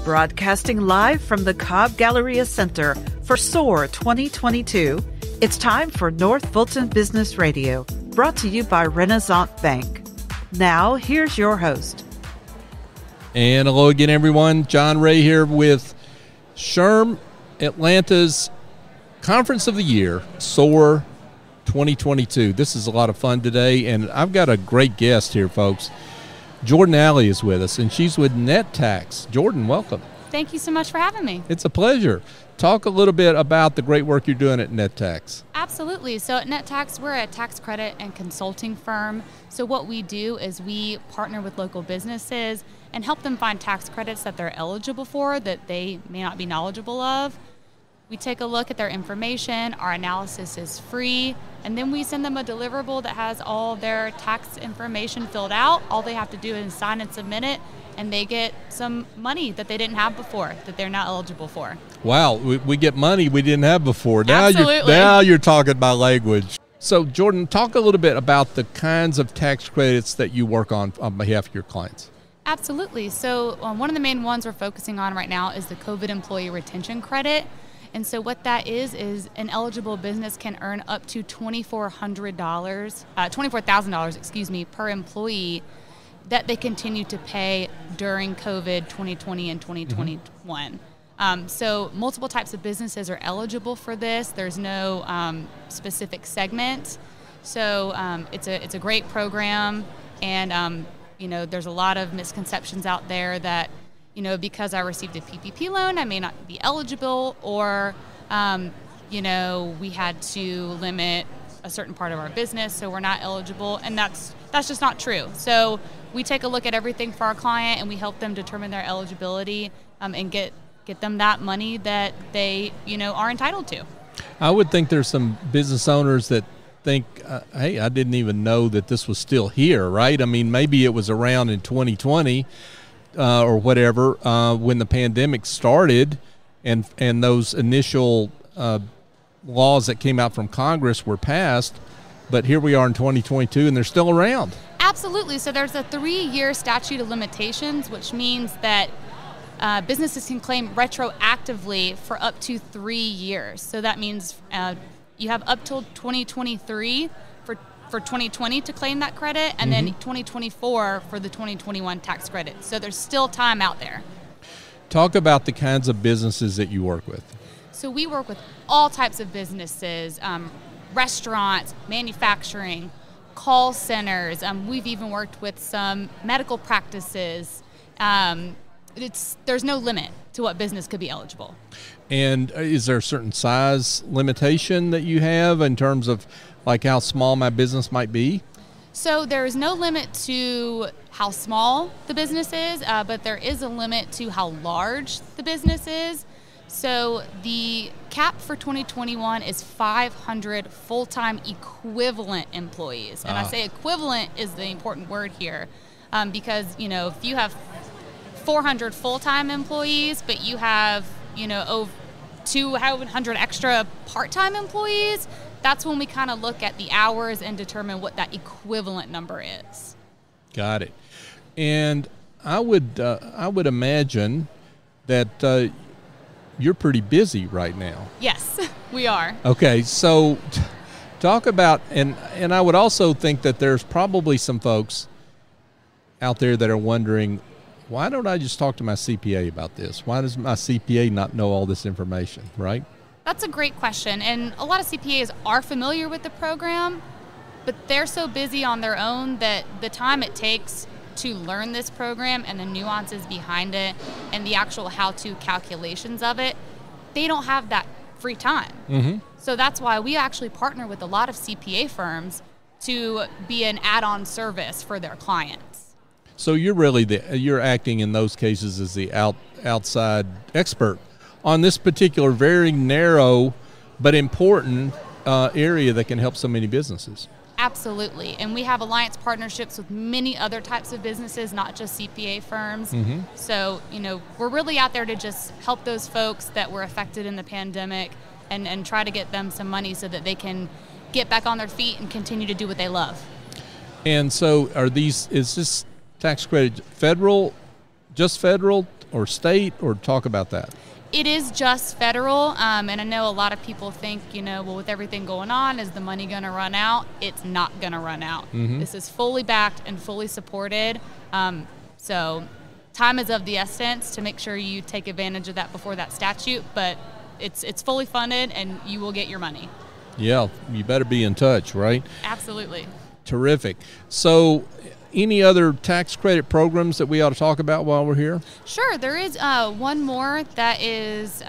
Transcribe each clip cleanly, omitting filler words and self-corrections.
Broadcasting live from the Cobb Galleria Center for SOAHR 2022, it's time for North Fulton Business Radio, brought to you by Renaissance Bank. Now, here's your host. And hello again, everyone. John Ray here with SHRM Atlanta's Conference of the Year, SOAHR 2022. This is a lot of fun today, and I've got a great guest here, folks. Jordan Alley is with us, and she's with NetTax. Jordan, welcome. Thank you so much for having me. It's a pleasure. Talk a little bit about the great work you're doing at NetTax. Absolutely. So at NetTax, we're a tax credit and consulting firm. So what we do is we partner with local businesses and help them find tax credits that they're eligible for that they may not be knowledgeable of. We take a look at their information, our analysis is free, and then we send them a deliverable that has all their tax information filled out. All they have to do is sign and submit it, and they get some money that they didn't have before, that they're not eligible for. Wow, we get money we didn't have before. Absolutely. Now you're talking my language. So Jordan, talk a little bit about the kinds of tax credits that you work on behalf of your clients. Absolutely. So one of the main ones we're focusing on right now is the COVID employee retention credit. And so what that is an eligible business can earn up to $24,000 per employee that they continue to pay during COVID 2020 and 2021. So multiple types of businesses are eligible for this. There's no specific segment. So it's a great program, and there's a lot of misconceptions out there that because I received a PPP loan, I may not be eligible, or, we had to limit a certain part of our business, so we're not eligible, and that's just not true. So we take a look at everything for our client, and we help them determine their eligibility and get them that money that they, are entitled to. I would think there's some business owners that think, hey, I didn't even know that this was still here, right? I mean, maybe it was around in 2020. Or whatever, when the pandemic started and those initial laws that came out from Congress were passed, but here we are in 2022 and they're still around. Absolutely. So there's a 3-year statute of limitations, which means that businesses can claim retroactively for up to 3 years. So that means you have up till 2023 for 2020 to claim that credit, and then 2024 for the 2021 tax credit. So there's still time out there. Talk about the kinds of businesses that you work with. So we work with all types of businesses, restaurants, manufacturing, call centers. We've even worked with some medical practices. There's no limit to what business could be eligible. And is there a certain size limitation that you have in terms of like how small my business might be? So there is no limit to how small the business is, but there is a limit to how large the business is. So the cap for 2021 is 500 full-time equivalent employees. And I say equivalent is the important word here, because, if you have 400 full-time employees, but you have, over 200 extra part-time employees, that's when we kind of look at the hours and determine what that equivalent number is. Got it. And I would imagine that you're pretty busy right now. Yes, we are. Okay, so talk about, and I would also think that there's probably some folks out there that are wondering, why don't I just talk to my CPA about this? Why does my CPA not know all this information, right? That's a great question, and a lot of CPAs are familiar with the program, but they're so busy on their own that the time it takes to learn this program and the nuances behind it and the actual how-to calculations of it, they don't have that free time. So that's why we actually partner with a lot of CPA firms to be an add-on service for their clients. So you're acting in those cases as the outside expert on this particular very narrow but important area that can help so many businesses. Absolutely. And we have alliance partnerships with many other types of businesses, not just CPA firms. So, we're really out there to just help those folks that were affected in the pandemic and try to get them some money so that they can get back on their feet and continue to do what they love. And so is this tax credit federal, just federal, or state, or talk about that? It is just federal, and I know a lot of people think, well, with everything going on, is the money going to run out? It's not going to run out. Mm-hmm. This is fully backed and fully supported. So time is of the essence to make sure you take advantage of that before that statute, but it's fully funded and you will get your money. Yeah, you better be in touch, right? Absolutely. Terrific. So any other tax credit programs that we ought to talk about while we're here? Sure. There is one more that is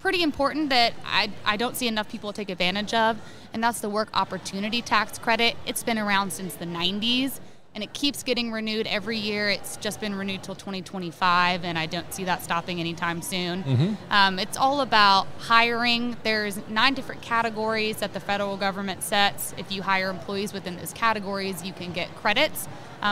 pretty important that I don't see enough people take advantage of, and that's the Work Opportunity Tax Credit. It's been around since the 90s, and it keeps getting renewed every year. It's just been renewed till 2025, and I don't see that stopping anytime soon. Mm-hmm. It's all about hiring. There's 9 different categories that the federal government sets. If you hire employees within those categories, you can get credits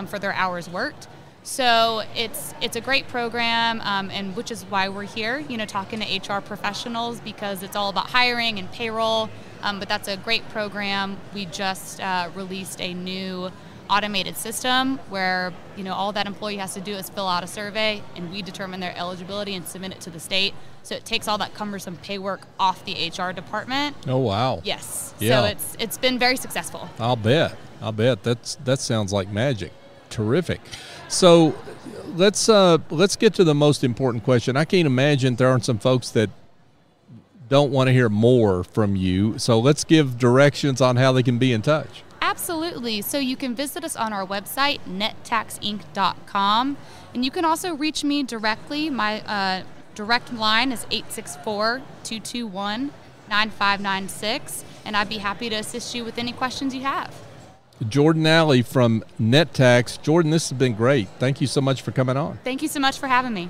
for their hours worked. So it's a great program, and which is why we're here, talking to HR professionals, because it's all about hiring and payroll. But that's a great program. We just released a new automated system where all that employee has to do is fill out a survey, and we determine their eligibility and submit it to the state. So it takes all that cumbersome pay work off the HR department. Oh, wow. Yes. Yeah. So it's been very successful. I'll bet. That sounds like magic. Terrific. So let's get to the most important question. I can't imagine there aren't some folks that don't want to hear more from you. So let's give directions on how they can be in touch. Absolutely. So you can visit us on our website, nettaxinc.com, and you can also reach me directly. My direct line is 864-221-9596, and I'd be happy to assist you with any questions you have. Jordan Alley from NetTax. Jordan, this has been great. Thank you so much for coming on. Thank you so much for having me.